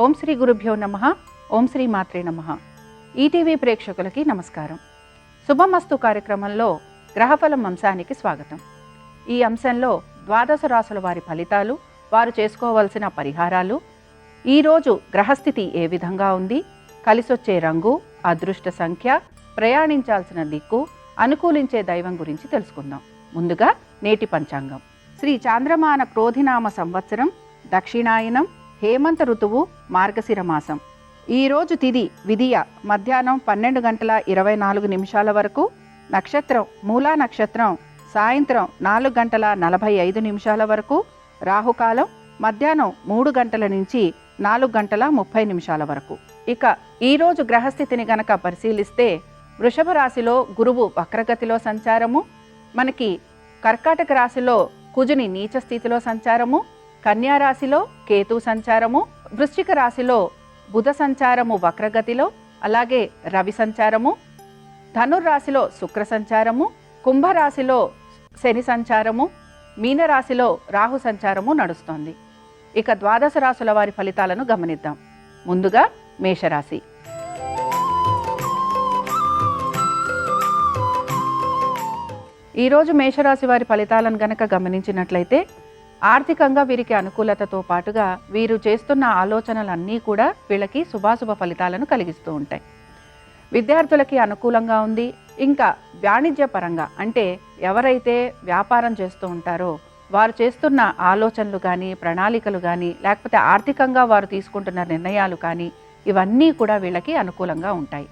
ఓం శ్రీ గురుభ్యో నమః. ఓం శ్రీ మాత్రే నమః. ఈటీవీ ప్రేక్షకులకి నమస్కారం. శుభమస్తు కార్యక్రమంలో గ్రహఫలం అంశానికి స్వాగతం. ఈ అంశంలో ద్వాదశ రాశుల వారి ఫలితాలు, వారు చేసుకోవాల్సిన పరిహారాలు, ఈరోజు గ్రహస్థితి ఏ విధంగా ఉంది, కలిసొచ్చే రంగు, అదృష్ట సంఖ్య, ప్రయాణించాల్సిన దిక్కు, అనుకూలించే దైవం గురించి తెలుసుకుందాం. ముందుగా నేటి పంచాంగం. శ్రీ చాంద్రమాన క్రోధినామ సంవత్సరం, దక్షిణాయనం, హేమంత ఋతువు, మార్గశిర మాసం. ఈరోజు తిథి విదియ మధ్యాహ్నం 12:24 వరకు, నక్షత్రం మూలా నక్షత్రం సాయంత్రం 4:45 వరకు, రాహుకాలం మధ్యాహ్నం 3 గంటల నుంచి 4:30 వరకు. ఇక ఈరోజు గ్రహస్థితిని గనక పరిశీలిస్తే వృషభ రాశిలో గురువు వక్రగతిలో సంచారము, మనకి కర్కాటక రాశిలో కుజుని నీచ స్థితిలో సంచారము, కన్యా రాశిలో కేతు సంచారము, వృశ్చిక రాశిలో బుధ సంచారము వక్రగతిలో, అలాగే రవి సంచారము, ధనుర్రాశిలో శుక్ర సంచారము, కుంభరాశిలో శని సంచారము, మీనరాశిలో రాహు సంచారము నడుస్తోంది. ఇక ద్వాదశ రాశుల వారి ఫలితాలను గమనిద్దాం. ముందుగా మేషరాశి. ఈరోజు మేషరాశి వారి ఫలితాలను గనక గమనించినట్లయితే ఆర్థికంగా వీరికి అనుకూలతతో పాటుగా వీరు చేస్తున్న ఆలోచనలన్నీ కూడా వీళ్ళకి శుభాశుభ ఫలితాలను కలిగిస్తూ ఉంటాయి. విద్యార్థులకి అనుకూలంగా ఉంది. ఇంకా వాణిజ్య పరంగా అంటే ఎవరైతే వ్యాపారం చేస్తూ ఉంటారో వారు చేస్తున్న ఆలోచనలు కానీ, ప్రణాళికలు కానీ, లేకపోతే ఆర్థికంగా వారు తీసుకుంటున్న నిర్ణయాలు కానీ, ఇవన్నీ కూడా వీళ్ళకి అనుకూలంగా ఉంటాయి.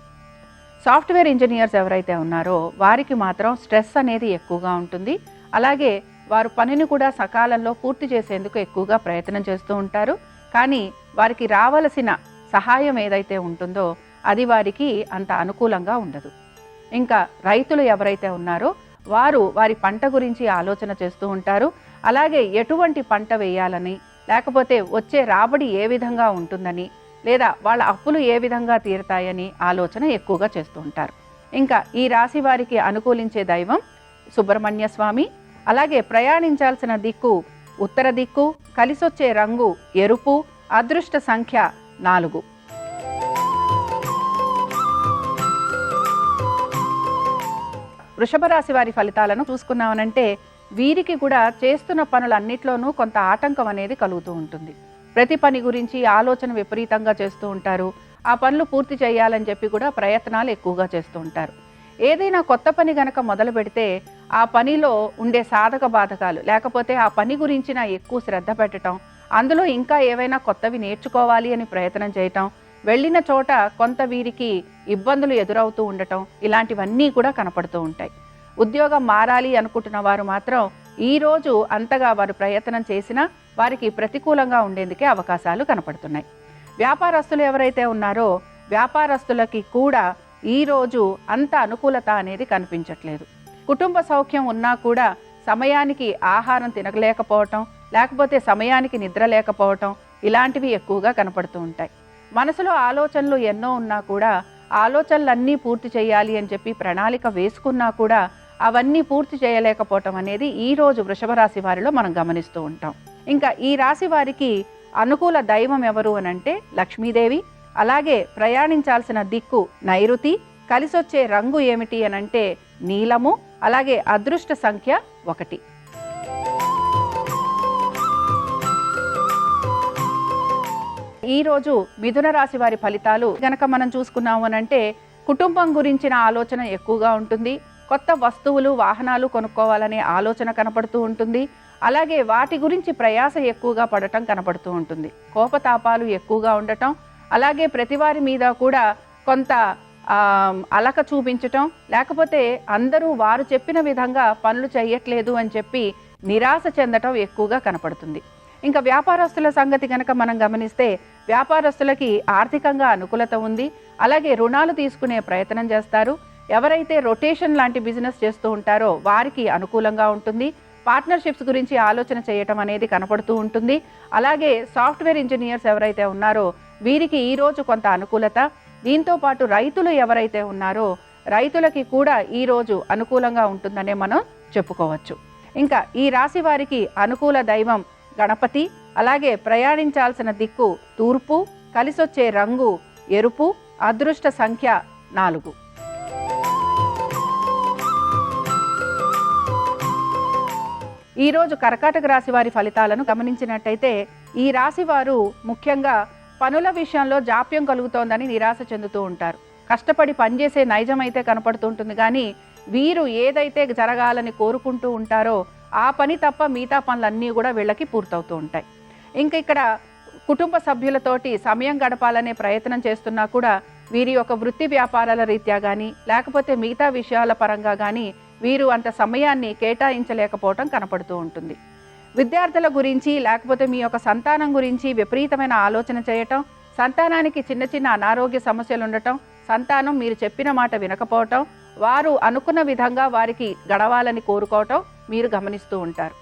సాఫ్ట్వేర్ ఇంజనీర్స్ ఎవరైతే ఉన్నారో వారికి మాత్రం స్ట్రెస్ అనేది ఎక్కువగా ఉంటుంది. అలాగే వారు పనిని కూడా సకాలంలో పూర్తి చేసేందుకు ఎక్కువగా ప్రయత్నం చేస్తూ ఉంటారు. కానీ వారికి రావలసిన సహాయం ఏదైతే ఉంటుందో అది వారికి అంత అనుకూలంగా ఉండదు. ఇంకా రైతులు ఎవరైతే ఉన్నారో వారు వారి పంట గురించి ఆలోచన చేస్తూ ఉంటారు. అలాగే ఎటువంటి పంట వేయాలని, లేకపోతే వచ్చే రాబడి ఏ విధంగా ఉంటుందని, లేదా వాళ్ళ అప్పులు ఏ విధంగా తీరుతాయని ఆలోచన ఎక్కువగా చేస్తూ ఉంటారు. ఇంకా ఈ రాశి వారికి అనుకూలించే దైవం సుబ్రహ్మణ్య స్వామి. అలాగే ప్రయాణించాల్సిన దిక్కు ఉత్తర దిక్కు, కలిసొచ్చే రంగు ఎరుపు, అదృష్ట సంఖ్య 4. వృషభ రాశి వారి ఫలితాలను చూసుకున్నామనంటే వీరికి కూడా చేస్తున్న పనులన్నిట్లోనూ కొంత ఆటంకం అనేది కలుగుతూ ఉంటుంది. ప్రతి పని గురించి ఆలోచన విపరీతంగా చేస్తూ ఉంటారు. ఆ పనులు పూర్తి చేయాలని చెప్పి కూడా ప్రయత్నాలు ఎక్కువగా చేస్తూ ఉంటారు. ఏదైనా కొత్త పని గనక మొదలు పెడితే ఆ పనిలో ఉండే సాధక బాధకాలు, లేకపోతే ఆ పని గురించిన ఎక్కువ శ్రద్ధ పెట్టడం, అందులో ఇంకా ఏవైనా కొత్తవి నేర్చుకోవాలి అని ప్రయత్నం చేయటం, వెళ్ళిన చోట కొంత వీరికి ఇబ్బందులు ఎదురవుతూ ఉండటం, ఇలాంటివన్నీ కూడా కనపడుతూ ఉంటాయి. ఉద్యోగం మారాలి అనుకుంటున్న వారు మాత్రం ఈరోజు అంతగా వారు ప్రయత్నం చేసినా వారికి ప్రతికూలంగా ఉండేందుకే అవకాశాలు కనపడుతున్నాయి. వ్యాపారస్తులు ఎవరైతే ఉన్నారో వ్యాపారస్తులకి కూడా ఈరోజు అంత అనుకూలత అనేది కనిపించట్లేదు. కుటుంబ సౌఖ్యం ఉన్నా కూడా సమయానికి ఆహారం తినలేకపోవటం, లేకపోతే సమయానికి నిద్ర లేకపోవటం, ఇలాంటివి ఎక్కువగా కనపడుతూ ఉంటాయి. మనసులో ఆలోచనలు ఎన్నో ఉన్నా కూడా ఆలోచనలన్నీ పూర్తి చేయాలి అని చెప్పి ప్రణాళిక వేసుకున్నా కూడా అవన్నీ పూర్తి చేయలేకపోవటం అనేది ఈరోజు వృషభ రాశి వారిలో మనం గమనిస్తూ ఉంటాం. ఇంకా ఈ రాశి వారికి అనుకూల దైవం ఎవరు అనంటే లక్ష్మీదేవి. అలాగే ప్రయాణించాల్సిన దిక్కు నైరుతి, కలిసొచ్చే రంగు ఏమిటి అనంటే నీలము, అలాగే అదృష్ట సంఖ్య 1. ఈరోజు మిథున రాశి వారి ఫలితాలు గనక మనం చూసుకున్నాము అనంటే కుటుంబం గురించిన ఆలోచన ఎక్కువగా ఉంటుంది. కొత్త వస్తువులు, వాహనాలు కొనుక్కోవాలనే ఆలోచన కనపడుతూ ఉంటుంది. అలాగే వాటి గురించి ప్రయాస ఎక్కువగా పడటం కనపడుతూ ఉంటుంది. కోపతాపాలు ఎక్కువగా ఉండటం, అలాగే ప్రతివారి మీద కూడా కొంత అలక చూపించటం, లేకపోతే అందరూ వారు చెప్పిన విధంగా పనులు చేయట్లేదు అని చెప్పి నిరాశ చెందటం ఎక్కువగా కనపడుతుంది. ఇంకా వ్యాపారస్తుల సంగతి కనుక మనం గమనిస్తే వ్యాపారస్తులకి ఆర్థికంగా అనుకూలత ఉంది. అలాగే రుణాలు తీసుకునే ప్రయత్నం చేస్తారు. ఎవరైతే రొటేషన్ లాంటి బిజినెస్ చేస్తూ ఉంటారో వారికి అనుకూలంగా ఉంటుంది. పార్ట్నర్షిప్స్ గురించి ఆలోచన చేయటం అనేది కనపడుతూ ఉంటుంది. అలాగే సాఫ్ట్వేర్ ఇంజనీర్స్ ఎవరైతే ఉన్నారో వీరికి ఈరోజు కొంత అనుకూలత. దీంతో పాటు రైతులు ఎవరైతే ఉన్నారో రైతులకి కూడా ఈరోజు అనుకూలంగా ఉంటుందనే మనం చెప్పుకోవచ్చు. ఇంకా ఈ రాశి వారికి అనుకూల దైవం గణపతి. అలాగే ప్రయాణించాల్సిన దిక్కు తూర్పు, కలిసొచ్చే రంగు ఎరుపు, అదృష్ట సంఖ్య 4. ఈరోజు కర్కాటక రాశి వారి ఫలితాలను గమనించినట్టయితే ఈ రాశి వారు ముఖ్యంగా పనుల విషయంలో జాప్యం కలుగుతోందని నిరాశ చెందుతూ ఉంటారు. కష్టపడి పనిచేసే నైజం అయితే కనపడుతుంటుంది, కానీ వీరు ఏదైతే జరగాలని కోరుకుంటూ ఉంటారో ఆ పని తప్ప మిగతా పనులన్నీ కూడా వీళ్ళకి పూర్తవుతూ ఉంటాయి. ఇంకా ఇక్కడ కుటుంబ సభ్యులతోటి సమయం గడపాలనే ప్రయత్నం చేస్తున్నా కూడా వీరి యొక్క వృత్తి వ్యాపారాల రీత్యా కానీ లేకపోతే మిగతా విషయాల పరంగా కానీ వీరు అంత సమయాన్ని కేటాయించలేకపోవటం కనపడుతూ ఉంటుంది. విద్యార్థుల గురించి లేకపోతే మీ యొక్క సంతానం గురించి విపరీతమైన ఆలోచన చేయటం, సంతానానికి చిన్న చిన్న అనారోగ్య సమస్యలు ఉండటం, సంతానం మీరు చెప్పిన మాట వినకపోవటం, వారు అనుకున్న విధంగా వారికి గడవాలని కోరుకోవటం మీరు గమనిస్తూ ఉంటారు.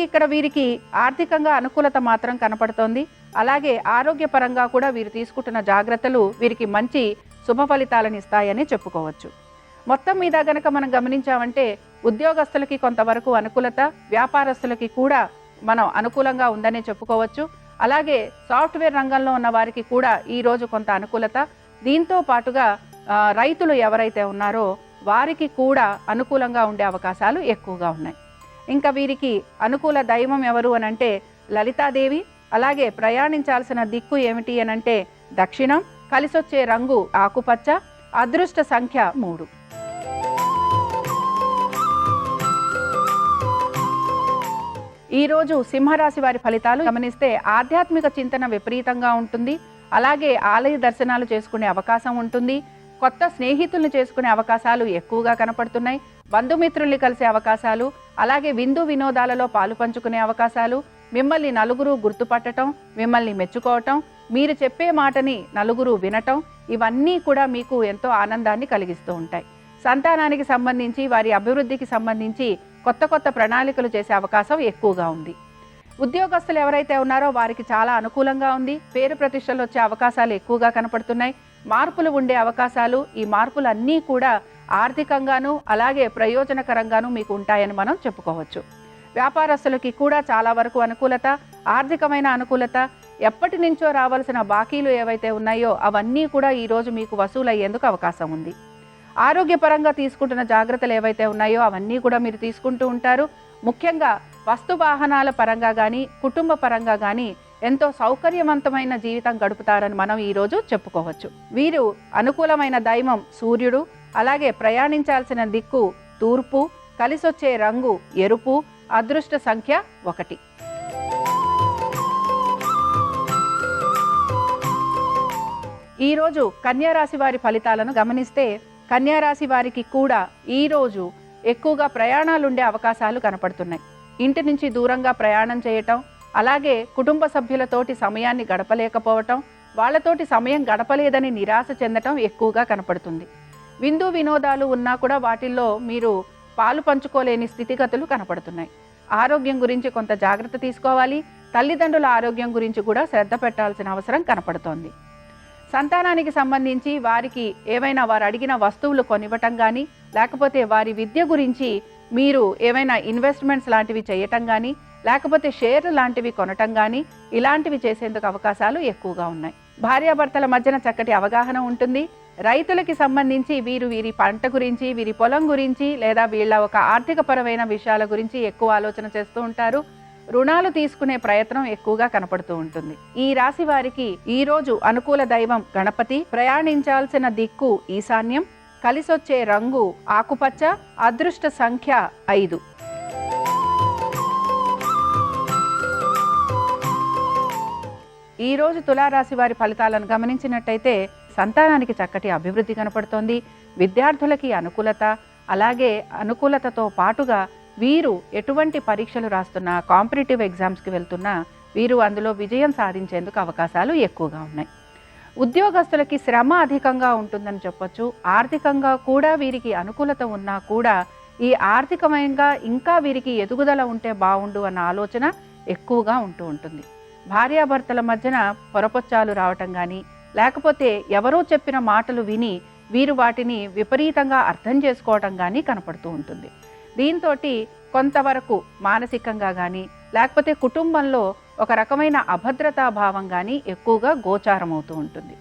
ఇక్కడ వీరికి ఆర్థికంగా అనుకూలత మాత్రం కనపడుతోంది. అలాగే ఆరోగ్యపరంగా కూడా వీరు తీసుకుంటున్న జాగ్రత్తలు వీరికి మంచి శుభ ఫలితాలను ఇస్తాయని చెప్పుకోవచ్చు. మొత్తం మీద గనక మనం గమనించామంటే ఉద్యోగస్తులకి కొంతవరకు అనుకూలత, వ్యాపారస్తులకి కూడా మనం అనుకూలంగా ఉందనే చెప్పుకోవచ్చు. అలాగే సాఫ్ట్వేర్ రంగంలో ఉన్న వారికి కూడా ఈరోజు కొంత అనుకూలత. దీంతో పాటుగా రైతులు ఎవరైతే ఉన్నారో వారికి కూడా అనుకూలంగా ఉండే అవకాశాలు ఎక్కువగా ఉన్నాయి. ఇంకా వీరికి అనుకూల దైవం ఎవరు అనంటే లలితాదేవి. అలాగే ప్రయాణించాల్సిన దిక్కు ఏమిటి అనంటే దక్షిణం, కలిసొచ్చే రంగు ఆకుపచ్చ, అదృష్ట సంఖ్య 3. ఈరోజు సింహరాశి వారి ఫలితాలు గమనిస్తే ఆధ్యాత్మిక చింతన విపరీతంగా ఉంటుంది. అలాగే ఆలయ దర్శనాలు చేసుకునే అవకాశం ఉంటుంది. కొత్త స్నేహితులను చేసుకునే అవకాశాలు ఎక్కువగా కనపడుతున్నాయి. బంధుమిత్రుల్ని కలిసే అవకాశాలు, అలాగే విందు వినోదాలలో పాలు పంచుకునే అవకాశాలు, మిమ్మల్ని నలుగురు గుర్తుపట్టడం, మిమ్మల్ని మెచ్చుకోవటం, మీరు చెప్పే మాటని నలుగురు వినటం, ఇవన్నీ కూడా మీకు ఎంతో ఆనందాన్ని కలిగిస్తూ ఉంటాయి. సంతానానికి సంబంధించి వారి అభివృద్ధికి సంబంధించి కొత్త కొత్త ప్రణాళికలు చేసే అవకాశం ఎక్కువగా ఉంది. ఉద్యోగస్తులు ఎవరైతే ఉన్నారో వారికి చాలా అనుకూలంగా ఉంది. పేరు ప్రతిష్టలు వచ్చే అవకాశాలు ఎక్కువగా కనపడుతున్నాయి. మార్పులు ఉండే అవకాశాలు, ఈ మార్పులన్నీ కూడా ఆర్థికంగాను అలాగే ప్రయోజనకరంగాను మీకు ఉంటాయని మనం చెప్పుకోవచ్చు. వ్యాపారస్తులకి కూడా చాలా వరకు అనుకూలత, ఆర్థికమైన అనుకూలత. ఎప్పటి నుంచో రావాల్సిన బాకీలు ఏవైతే ఉన్నాయో అవన్నీ కూడా ఈరోజు మీకు వసూలయ్యేందుకు అవకాశం ఉంది. ఆరోగ్యపరంగా తీసుకుంటున్న జాగ్రత్తలు ఏవైతే ఉన్నాయో అవన్నీ కూడా మీరు తీసుకుంటూ ఉంటారు. ముఖ్యంగా వస్తు వాహనాల పరంగా కానీ కుటుంబ పరంగా కానీ ఎంతో సౌకర్యవంతమైన జీవితం గడుపుతారని మనం ఈరోజు చెప్పుకోవచ్చు. వీరు అనుకూలమైన దైవం సూర్యుడు. అలాగే ప్రయాణించాల్సిన దిక్కు తూర్పు, కలిసొచ్చే రంగు ఎరుపు, అదృష్ట సంఖ్య 1. ఈరోజు కన్యారాశి వారి ఫలితాలను గమనిస్తే కన్యారాశి వారికి కూడా ఈరోజు ఎక్కువగా ప్రయాణాలు ఉండే అవకాశాలు కనపడుతున్నాయి. ఇంటి నుంచి దూరంగా ప్రయాణం చేయటం, అలాగే కుటుంబ సభ్యులతోటి సమయాన్ని గడపలేకపోవటం, వాళ్ళతోటి సమయం గడపలేదని నిరాశ చెందటం ఎక్కువగా కనపడుతుంది. విందు వినోదాలు ఉన్నా కూడా వాటిల్లో మీరు పాలు పంచుకోలేని స్థితిగతులు కనపడుతున్నాయి. ఆరోగ్యం గురించి కొంత జాగ్రత్త తీసుకోవాలి. తల్లిదండ్రుల ఆరోగ్యం గురించి కూడా శ్రద్ధ పెట్టాల్సిన అవసరం కనపడుతోంది. సంతానానికి సంబంధించి వారికి ఏవైనా వారు అడిగిన వస్తువులు కొనివ్వటం కానీ లేకపోతే వారి విద్య గురించి మీరు ఏవైనా ఇన్వెస్ట్మెంట్స్ లాంటివి చేయటం కానీ లేకపోతే షేర్లు లాంటివి కొనటం కానీ ఇలాంటివి చేసేందుకు అవకాశాలు ఎక్కువగా ఉన్నాయి. భార్యాభర్తల మధ్యన చక్కటి అవగాహన ఉంటుంది. రైతులకి సంబంధించి వీరి పంట గురించి, వీరి పొలం గురించి లేదా వీళ్ళ ఒక ఆర్థికపరమైన విషయాల గురించి ఎక్కువ ఆలోచన చేస్తూ ఉంటారు. రుణాలు తీసుకునే ప్రయత్నం ఎక్కువగా కనపడుతూ ఉంటుంది. ఈ రాశి వారికి ఈరోజు అనుకూల దైవం గణపతి, ప్రయాణించాల్సిన దిక్కు ఈశాన్యం, కలిసొచ్చే రంగు ఆకుపచ్చ, అదృష్ట సంఖ్య 5. ఈరోజు తులారాశి వారి ఫలితాలను గమనించినట్టయితే సంతానానికి చక్కటి అభివృద్ధి కనపడుతోంది. విద్యార్థులకి అనుకూలత, అలాగే అనుకూలతతో పాటుగా వీరు ఎటువంటి పరీక్షలు రాస్తున్నా, కాంపిటేటివ్ ఎగ్జామ్స్కి వెళ్తున్నా వీరు అందులో విజయం సాధించేందుకు అవకాశాలు ఎక్కువగా ఉన్నాయి. ఉద్యోగస్తులకి శ్రమ అధికంగా ఉంటుందని చెప్పొచ్చు. ఆర్థికంగా కూడా వీరికి అనుకూలత ఉన్నా కూడా ఈ ఆర్థికమంగా ఇంకా వీరికి ఎదుగుదల ఉంటే బాగుండు అన్న ఆలోచన ఎక్కువగా ఉంటూ ఉంటుంది. భార్యాభర్తల మధ్యన పొరపొచ్చాలు రావటం కానీ లేకపోతే ఎవరో చెప్పిన మాటలు విని వీరు వాటిని విపరీతంగా అర్థం చేసుకోవటం కానీ కనపడుతూ ఉంటుంది. దీంతో కొంతవరకు మానసికంగా కానీ లేకపోతే కుటుంబంలో ఒక రకమైన అభద్రతా భావం కానీ ఎక్కువగా గోచారం అవుతూ ఉంటుంది.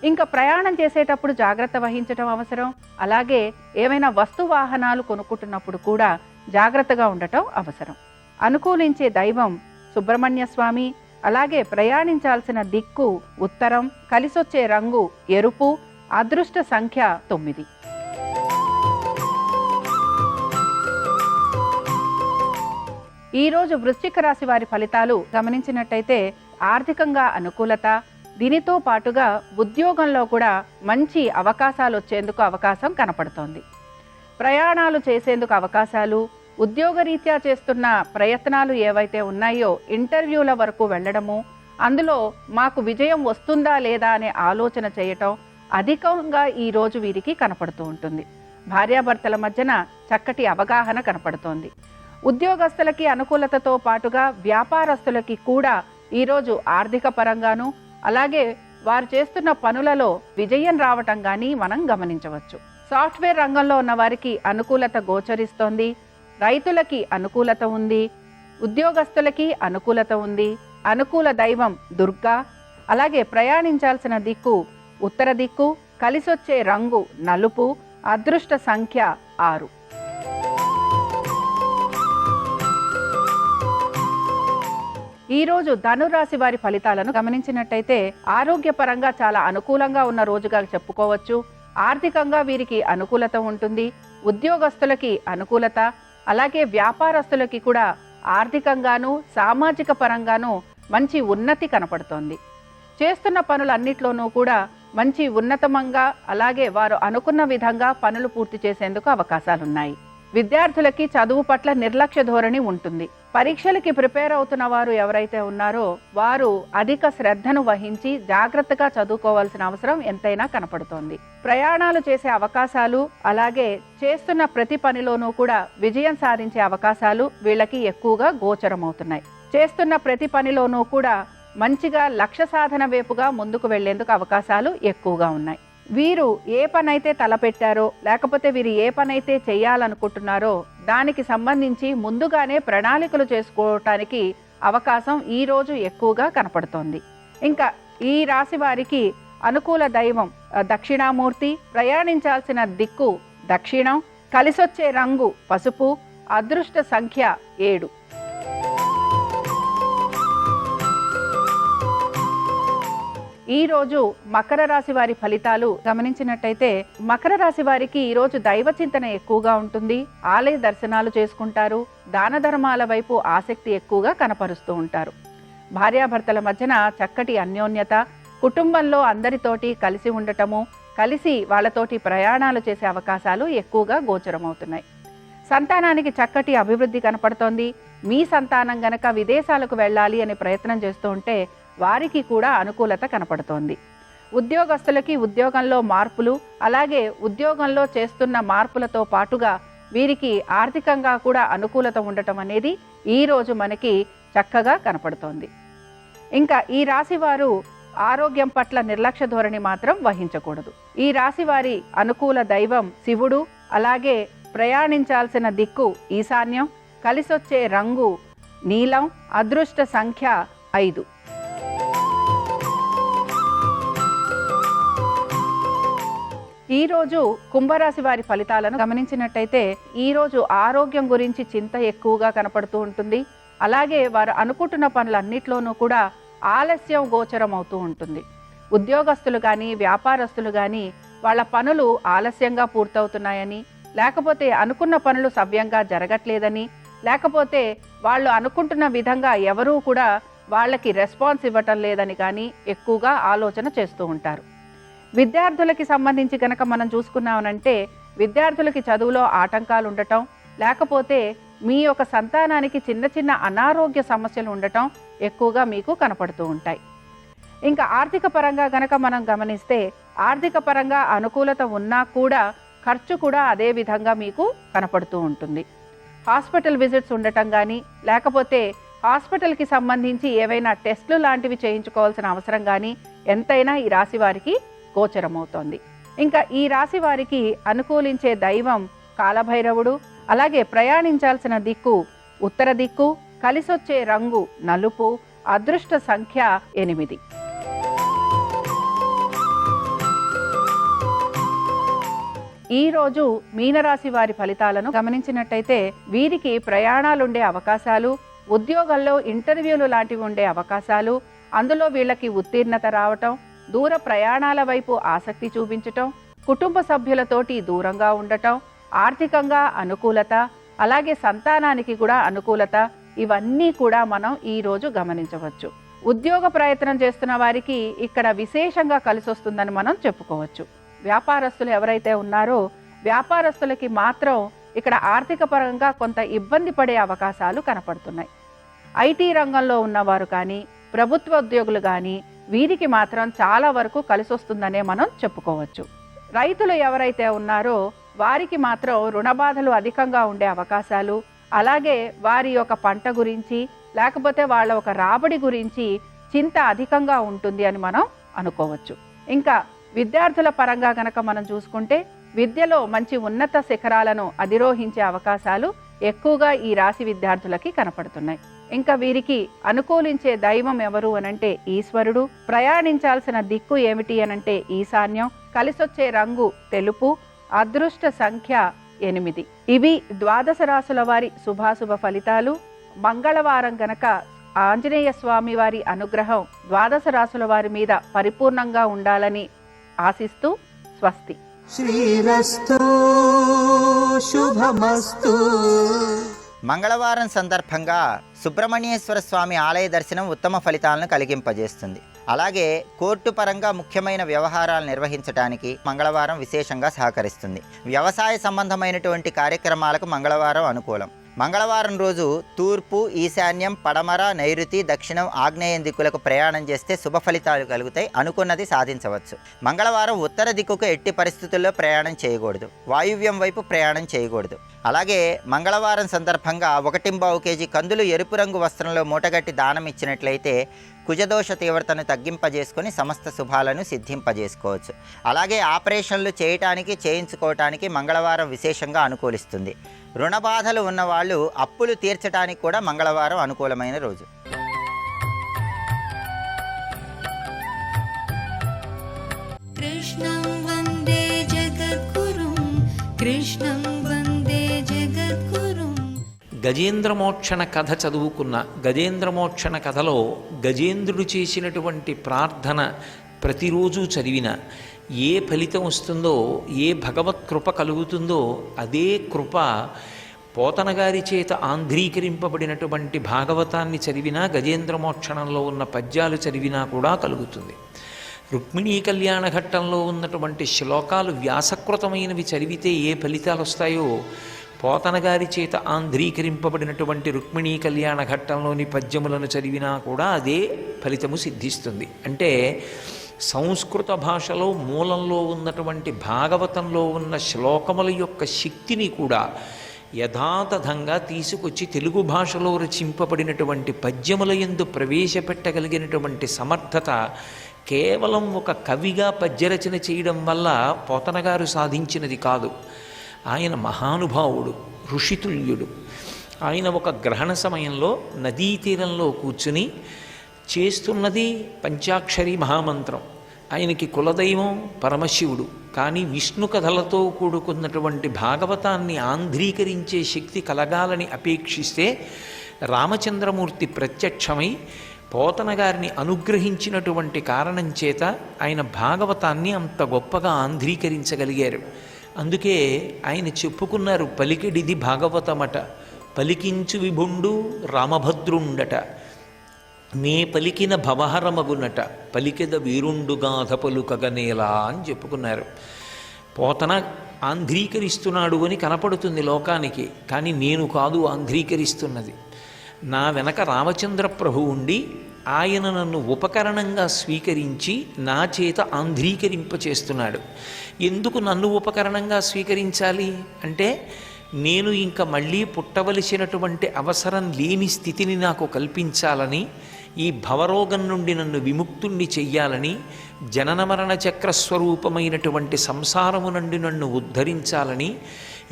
ఇంకా ప్రయాణం చేసేటప్పుడు జాగ్రత్త వహించడం అవసరం. అలాగే ఏమైనా వస్తు వాహనాలు కొనుక్కుంటున్నప్పుడు కూడా జాగ్రత్తగా ఉండటం అవసరం. అనుకూలించే దైవం సుబ్రహ్మణ్య స్వామి. అలాగే ప్రయాణించాల్సిన దిక్కు ఉత్తరం, కలిసొచ్చే రంగు ఎరుపు, అదృష్ట సంఖ్య 9. ఈరోజు వృశ్చిక రాశి వారి ఫలితాలు గమనించినట్టయితే ఆర్థికంగా అనుకూలత, దీనితో పాటుగా ఉద్యోగంలో కూడా మంచి అవకాశాలు వచ్చేందుకు అవకాశం కనపడుతోంది. ప్రయాణాలు చేసేందుకు అవకాశాలు, ఉద్యోగరీత్యా చేస్తున్న ప్రయత్నాలు ఏవైతే ఉన్నాయో ఇంటర్వ్యూల వరకు వెళ్ళడము, అందులో మాకు విజయం వస్తుందా లేదా అనే ఆలోచన చేయటం అధికంగా ఈరోజు వీరికి కనపడుతూ ఉంటుంది. భార్యాభర్తల మధ్యన చక్కటి అవగాహన కనపడుతోంది. ఉద్యోగస్తులకి అనుకూలతతో పాటుగా వ్యాపారస్తులకి కూడా ఈరోజు ఆర్థిక పరంగాను, అలాగే వారు చేస్తున్న పనులలో విజయం రావటం కానీ మనం గమనించవచ్చు. సాఫ్ట్వేర్ రంగంలో ఉన్న వారికి అనుకూలత గోచరిస్తోంది. రైతులకి అనుకూలత ఉంది. ఉద్యోగస్తులకి అనుకూలత ఉంది. అనుకూల దైవం దుర్గా. అలాగే ప్రయాణించాల్సిన దిక్కు ఉత్తర దిక్కు, కలిసొచ్చే రంగు నలుపు, అదృష్ట సంఖ్య 6. ఈరోజు ధనురాశి వారి ఫలితాలను గమనించినట్టయితే ఆరోగ్యపరంగా చాలా అనుకూలంగా ఉన్న రోజుగా చెప్పుకోవచ్చు. ఆర్థికంగా వీరికి అనుకూలత ఉంటుంది. ఉద్యోగస్తులకి అనుకూలత, అలాగే వ్యాపారస్తులకి కూడా ఆర్థికంగాను సామాజిక పరంగాను మంచి ఉన్నతి కనపడుతోంది. చేస్తున్న పనులన్నిట్లోనూ కూడా మంచి ఉన్నతమంగా, అలాగే వారు అనుకున్న విధంగా పనులు పూర్తి చేసేందుకు అవకాశాలున్నాయి. విద్యార్థులకి చదువు పట్ల నిర్లక్ష్య ధోరణి ఉంటుంది. పరీక్షలకి ప్రిపేర్ అవుతున్న వారు ఎవరైతే ఉన్నారో వారు అధిక శ్రద్ధను వహించి జాగ్రత్తగా చదువుకోవాల్సిన అవసరం ఎంతైనా కనపడుతోంది. ప్రయాణాలు చేసే అవకాశాలు, అలాగే చేస్తున్న ప్రతి పనిలోనూ కూడా విజయం సాధించే అవకాశాలు వీళ్ళకి ఎక్కువగా గోచరమవుతున్నాయి. చేస్తున్న ప్రతి పనిలోనూ కూడా మంచిగా లక్ష్య సాధన వైపుగా ముందుకు వెళ్లేందుకు అవకాశాలు ఎక్కువగా ఉన్నాయి. వీరు ఏ పనైతే తలపెట్టారో, లేకపోతే వీరు ఏ పనైతే చేయాలనుకుంటున్నారో దానికి సంబంధించి ముందుగానే ప్రణాళికలు చేసుకోవటానికి అవకాశం ఈరోజు ఎక్కువగా కనపడుతోంది. ఇంకా ఈ రాశి వారికి అనుకూల దైవం దక్షిణామూర్తి. ప్రయాణించాల్సిన దిక్కు దక్షిణం, కలిసొచ్చే రంగు పసుపు, అదృష్ట సంఖ్య 7. ఈరోజు మకర రాశి వారి ఫలితాలు గమనించినట్టయితే మకర రాశి వారికి ఈరోజు దైవ చింతన ఎక్కువగా ఉంటుంది. ఆలయ దర్శనాలు చేసుకుంటారు. దాన ధర్మాల వైపు ఆసక్తి ఎక్కువగా కనపరుస్తూ ఉంటారు. భార్యాభర్తల మధ్యన చక్కటి అన్యోన్యత, కుటుంబంలో అందరితోటి కలిసి ఉండటము, కలిసి వాళ్ళతోటి ప్రయాణాలు చేసే అవకాశాలు ఎక్కువగా గోచరమవుతున్నాయి. సంతానానికి చక్కటి అభివృద్ధి కనపడుతోంది. మీ సంతానం గనక విదేశాలకు వెళ్ళాలి అనే ప్రయత్నం చేస్తూ ఉంటే వారికి కూడా అనుకూలత కనపడుతోంది. ఉద్యోగస్తులకి ఉద్యోగంలో మార్పులు, అలాగే ఉద్యోగంలో చేస్తున్న మార్పులతో పాటుగా వీరికి ఆర్థికంగా కూడా అనుకూలత ఉండటం అనేది ఈరోజు మనకి చక్కగా కనపడుతోంది. ఇంకా ఈ రాశి వారు ఆరోగ్యం పట్ల నిర్లక్ష్య ధోరణి మాత్రం వహించకూడదు. ఈ రాశి వారి అనుకూల దైవం శివుడు. అలాగే ప్రయాణించాల్సిన దిక్కు ఈశాన్యం, కలిసొచ్చే రంగు నీలం, అదృష్ట సంఖ్య 5. ఈరోజు కుంభరాశి వారి ఫలితాలను గమనించినట్టయితే ఈరోజు ఆరోగ్యం గురించి చింత ఎక్కువగా కనపడుతూ ఉంటుంది. అలాగే వారు అనుకుంటున్న పనులన్నిట్లోనూ కూడా ఆలస్యం గోచరం అవుతూ ఉంటుంది. ఉద్యోగస్తులు కానీ వ్యాపారస్తులు కానీ వాళ్ళ పనులు ఆలస్యంగా పూర్తవుతున్నాయని, లేకపోతే అనుకున్న పనులు సవ్యంగా జరగట్లేదని, లేకపోతే వాళ్ళు అనుకుంటున్న విధంగా ఎవరూ కూడా వాళ్ళకి రెస్పాన్స్ ఇవ్వటం లేదని కానీ ఎక్కువగా ఆలోచన చేస్తూ ఉంటారు. విద్యార్థులకి సంబంధించి కనుక మనం చూసుకున్నామనంటే విద్యార్థులకి చదువులో ఆటంకాలు ఉండటం, లేకపోతే మీ యొక్క సంతానానికి చిన్న చిన్న అనారోగ్య సమస్యలు ఉండటం ఎక్కువగా మీకు కనపడుతూ ఉంటాయి. ఇంకా ఆర్థిక పరంగా కనుక మనం గమనిస్తే ఆర్థిక పరంగా అనుకూలత ఉన్నా కూడా ఖర్చు కూడా అదే విధంగా మీకు కనపడుతూ ఉంటుంది. హాస్పిటల్ విజిట్స్ ఉండటం కానీ, లేకపోతే హాస్పిటల్కి సంబంధించి ఏవైనా టెస్టులు లాంటివి చేయించుకోవాల్సిన అవసరం కానీ ఎంతైనా ఈ రాశి వారికి గోచరమవుతోంది. ఇంకా ఈ రాశి వారికి అనుకూలించే దైవం కాలభైరవుడు. అలాగే ప్రయాణించాల్సిన దిక్కు ఉత్తర దిక్కు, కలిసొచ్చే రంగు నలుపు, అదృష్ట సంఖ్య 8. ఈరోజు మీనరాశి వారి ఫలితాలను గమనించినట్టయితే వీరికి ప్రయాణాలుండే అవకాశాలు, ఉద్యోగంలో ఇంటర్వ్యూలు లాంటివి ఉండే అవకాశాలు, అందులో వీళ్ళకి ఉత్తీర్ణత రావటం, దూర ప్రయాణాల వైపు ఆసక్తి చూపించటం, కుటుంబ సభ్యులతోటి దూరంగా ఉండటం, ఆర్థికంగా అనుకూలత, అలాగే సంతానానికి కూడా అనుకూలత, ఇవన్నీ కూడా మనం ఈరోజు గమనించవచ్చు. ఉద్యోగ ప్రయత్నం చేస్తున్న వారికి ఇక్కడ విశేషంగా కలిసొస్తుందని మనం చెప్పుకోవచ్చు. వ్యాపారస్తులు ఎవరైతే ఉన్నారో వ్యాపారస్తులకి మాత్రం ఇక్కడ ఆర్థిక పరంగా కొంత ఇబ్బంది పడే అవకాశాలు కనపడుతున్నాయి. ఐటీ రంగంలో ఉన్నవారు కానీ, ప్రభుత్వ ఉద్యోగులు కానీ వీరికి మాత్రం చాలా వరకు కలిసొస్తుందనే మనం చెప్పుకోవచ్చు. రైతులు ఎవరైతే ఉన్నారో వారికి మాత్రం రుణ బాధలు అధికంగా ఉండే అవకాశాలు, అలాగే వారి యొక్క పంట గురించి లేకపోతే వాళ్ళ ఒక రాబడి గురించి చింత అధికంగా ఉంటుంది అని మనం అనుకోవచ్చు. ఇంకా విద్యార్థుల పరంగా గనక మనం చూసుకుంటే విద్యలో మంచి ఉన్నత శిఖరాలను అధిరోహించే అవకాశాలు ఎక్కువగా ఈ రాశి విద్యార్థులకి కనపడుతున్నాయి. ఇంకా వీరికి అనుకూలించే దైవం ఎవరు అనంటే ఈశ్వరుడు, ప్రయాణించాల్సిన దిక్కు ఏమిటి అనంటే ఈశాన్యం, కలిసొచ్చే రంగు తెలుపు, అదృష్ట సంఖ్య 8. ఇవి ద్వాదశ రాశుల వారి శుభాశుభ ఫలితాలు. మంగళవారం గనక ఆంజనేయ స్వామి వారి అనుగ్రహం ద్వాదశ రాశుల వారి మీద పరిపూర్ణంగా ఉండాలని ఆశిస్తూ స్వస్తి. శ్రీరస్తు శుభమస్తు. మంగళవారం సందర్భంగా సుబ్రహ్మణ్యేశ్వర స్వామి ఆలయ దర్శనం ఉత్తమ ఫలితాలను కలిగింపజేస్తుంది. అలాగే కోర్టు పరంగా ముఖ్యమైన వ్యవహారాలు నిర్వహించడానికి మంగళవారం విశేషంగా సహకరిస్తుంది. వ్యవసాయ సంబంధమైనటువంటి కార్యక్రమాలకు మంగళవారం అనుకూలం. మంగళవారం రోజు తూర్పు, ఈశాన్యం, పడమర, నైరుతి, దక్షిణం, ఆగ్నేయం దిక్కులకు ప్రయాణం చేస్తే శుభ ఫలితాలు కలుగుతాయి. అనుకున్నది సాధించవచ్చు. మంగళవారం ఉత్తర దిక్కుకు ఎట్టి పరిస్థితుల్లో ప్రయాణం చేయకూడదు. వాయువ్యం వైపు ప్రయాణం చేయకూడదు. అలాగే మంగళవారం సందర్భంగా 1.25 కేజీ కందులు ఎరుపు రంగు వస్త్రంలో మూటగట్టి దానం ఇచ్చినట్లయితే కుజదోష తీవ్రతను తగ్గింపజేసుకొని సమస్త శుభాలను సిద్ధింపజేసుకోవచ్చు. అలాగే ఆపరేషన్లు చేయటానికి, చేయించుకోవటానికి మంగళవారం విశేషంగా అనుకూలిస్తుంది. రుణ బాధలు ఉన్నవాళ్ళు అప్పులు తీర్చడానికి కూడా మంగళవారం అనుకూలమైన రోజు. కృష్ణం వందే జగద్గురుం, కృష్ణం వందే జగద్గురుం. గజేంద్రమోక్షణ కథ చదువుకున్న గజేంద్రమోక్షణ కథలో గజేంద్రుడు చేసినటువంటి ప్రార్థన ప్రతిరోజు చదివిన ఏ ఫలితం వస్తుందో, ఏ భగవత్ కృప కలుగుతుందో అదే కృప పోతనగారి చేత ఆంధ్రీకరింపబడినటువంటి భాగవతాన్ని చదివినా, గజేంద్రమోక్షణంలో ఉన్న పద్యాలు చదివినా కూడా కలుగుతుంది. రుక్మిణీ కళ్యాణ ఘట్టంలో ఉన్నటువంటి శ్లోకాలు వ్యాసకృతమైనవి చదివితే ఏ ఫలితాలు వస్తాయో, పోతనగారి చేత ఆంధ్రీకరింపబడినటువంటి రుక్మిణీ కళ్యాణ ఘట్టంలోని పద్యములను చదివినా కూడా అదే ఫలితము సిద్ధిస్తుంది. అంటే సంస్కృత భాషలో మూలంలో ఉన్నటువంటి భాగవతంలో ఉన్న శ్లోకముల యొక్క శక్తిని కూడా యథాతథంగా తీసుకొచ్చి తెలుగు భాషలో రచింపబడినటువంటి పద్యముల యందు ప్రవేశపెట్టగలిగినటువంటి సమర్థత కేవలం ఒక కవిగా పద్యరచన చేయడం వల్ల పోతనగారు సాధించినది కాదు. ఆయన మహానుభావుడు, ఋషితుల్యుడు. ఆయన ఒక గ్రహణ సమయంలో నదీ తీరంలో కూర్చుని చేస్తున్నది పంచాక్షరి మహామంత్రం. ఆయనకి కులదైవం పరమశివుడు. కానీ విష్ణు కథలతో కూడుకున్నటువంటి భాగవతాన్ని ఆంధ్రీకరించే శక్తి కలగాలని అపేక్షిస్తే రామచంద్రమూర్తి ప్రత్యక్షమై పోతన గారిని అనుగ్రహించినటువంటి కారణం చేత ఆయన భాగవతాన్ని అంత గొప్పగా ఆంధ్రీకరించగలిగారు. అందుకే ఆయన చెప్పుకున్నారు, పలికిడిది భాగవతమట, పలికించు విభుండు రామభద్రుండట, నే పలికిన భవహరమగునట, పలికెద వీరుండుగాథ పలుకగనేలా అని చెప్పుకున్నారు. పోతన ఆంధ్రీకరిస్తున్నాడు అని కనపడుతుంది లోకానికి, కానీ నేను కాదు ఆంధ్రీకరిస్తున్నది. నా వెనక రామచంద్ర ప్రభు ఉండి ఆయన నన్ను ఉపకరణంగా స్వీకరించి నా చేత ఆంధ్రీకరింపచేస్తున్నాడు. ఎందుకు నన్ను ఉపకరణంగా స్వీకరించాలి అంటే, నేను ఇంక మళ్ళీ పుట్టవలసినటువంటి అవసరం లేని స్థితిని నాకు కల్పించాలని, ఈ భవరోగం నుండి నన్ను విముక్తుణ్ణి చెయ్యాలని, జనన మరణ చక్రస్వరూపమైనటువంటి సంసారము నుండి నన్ను ఉద్ధరించాలని,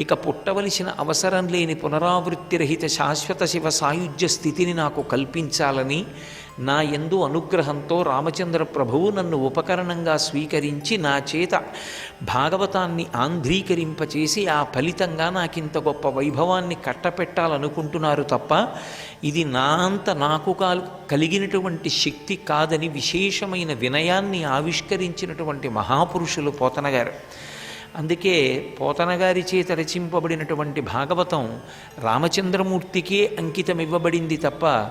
ఇక పుట్టవలసిన అవసరం లేని పునరావృత్తిరహిత శాశ్వత శివ సాయుధ్య స్థితిని నాకు కల్పించాలని నా యందు అనుగ్రహంతో రామచంద్ర ప్రభువు నన్ను ఉపకరణంగా స్వీకరించి నా చేత భాగవతాన్ని ఆంధ్రీకరింపచేసి ఆ ఫలితంగా నాకింత గొప్ప వైభవాన్ని కట్టపెట్టాలనుకుంటున్నారు తప్ప ఇది నా అంత నాకు కలిగినటువంటి శక్తి కాదని విశేషమైన వినయాన్ని ఆవిష్కరించినటువంటి మహాపురుషులు పోతనగారు. అందుకే పోతనగారి చేత రచింపబడినటువంటి భాగవతం రామచంద్రమూర్తికే అంకితం ఇవ్వబడింది తప్ప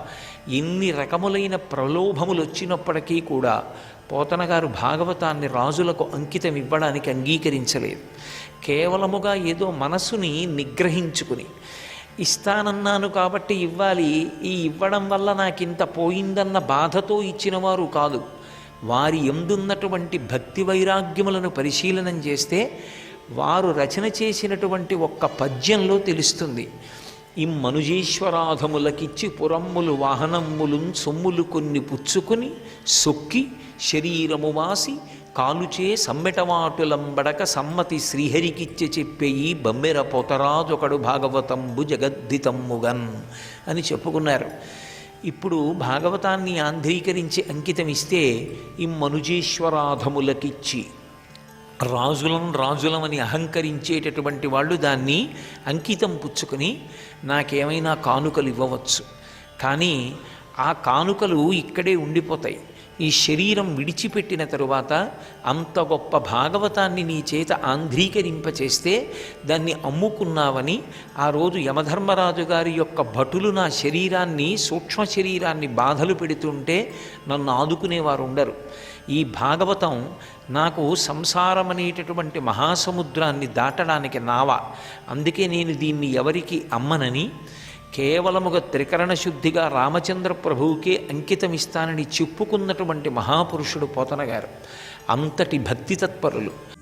ఎన్ని రకములైన ప్రలోభములు వచ్చినప్పటికీ కూడా పోతనగారు భాగవతాన్ని రాజులకు అంకితం ఇవ్వడానికి అంగీకరించలేదు. కేవలముగా ఏదో మనసుని నిగ్రహించుకుని ఇస్తానన్నాను కాబట్టి ఇవ్వాలి, ఈ ఇవ్వడం వల్ల నాకింత పోయిందన్న బాధతో ఇచ్చిన వారు కాదు. వారి ఎందున్నటువంటి భక్తి వైరాగ్యములను పరిశీలనం చేస్తే వారు రచన చేసినటువంటి ఒక్క పద్యంలో తెలుస్తుంది. ఇమ్మనుజేశ్వరాధములకిచ్చి పురమ్ములు వాహనమ్ములు సొమ్ములు కొన్ని పుచ్చుకొని సొక్కి శరీరము వాసి కాలుచే సమ్మెటమాటులంబడక సమ్మతి శ్రీహరికిచ్చి చెప్పేయి బమ్మెర పోతరాజొకడు భాగవతంబు జగద్దితమ్ముగన్ అని చెప్పుకున్నారు. ఇప్పుడు భాగవతాన్ని ఆంధ్రీకరించి అంకితమిస్తే ఇమ్మనుజేశ్వరాధములకిచ్చి రాజులమని అహంకరించేటటువంటి వాళ్ళు దాన్ని అంకితం పుచ్చుకొని నాకేమైనా కానుకలు ఇవ్వవచ్చు. కానీ ఆ కానుకలు ఇక్కడే ఉండిపోతాయి. ఈ శరీరం విడిచిపెట్టిన తరువాత అంత గొప్ప భాగవతాన్ని నీ చేత ఆంధ్రీకరింపచేస్తే దాన్ని అమ్ముకున్నావని ఆ రోజు యమధర్మరాజు గారి యొక్క భటులు నా శరీరాన్ని సూక్ష్మ శరీరాన్ని బాధలు పెడుతుంటే నన్ను ఆదుకునేవారు ఉండరు. ఈ భాగవతం నాకు సంసారం అనేటటువంటి మహాసముద్రాన్ని దాటడానికి నావ. అందుకే నేను దీన్ని ఎవరికి అమ్మనని కేవలముగా త్రికరణ శుద్ధిగా రామచంద్ర ప్రభువుకే అంకితమిస్తానని చెప్పుకున్నటువంటి మహాపురుషుడు పోతనగారు. అంతటి భక్తి తత్పరులు.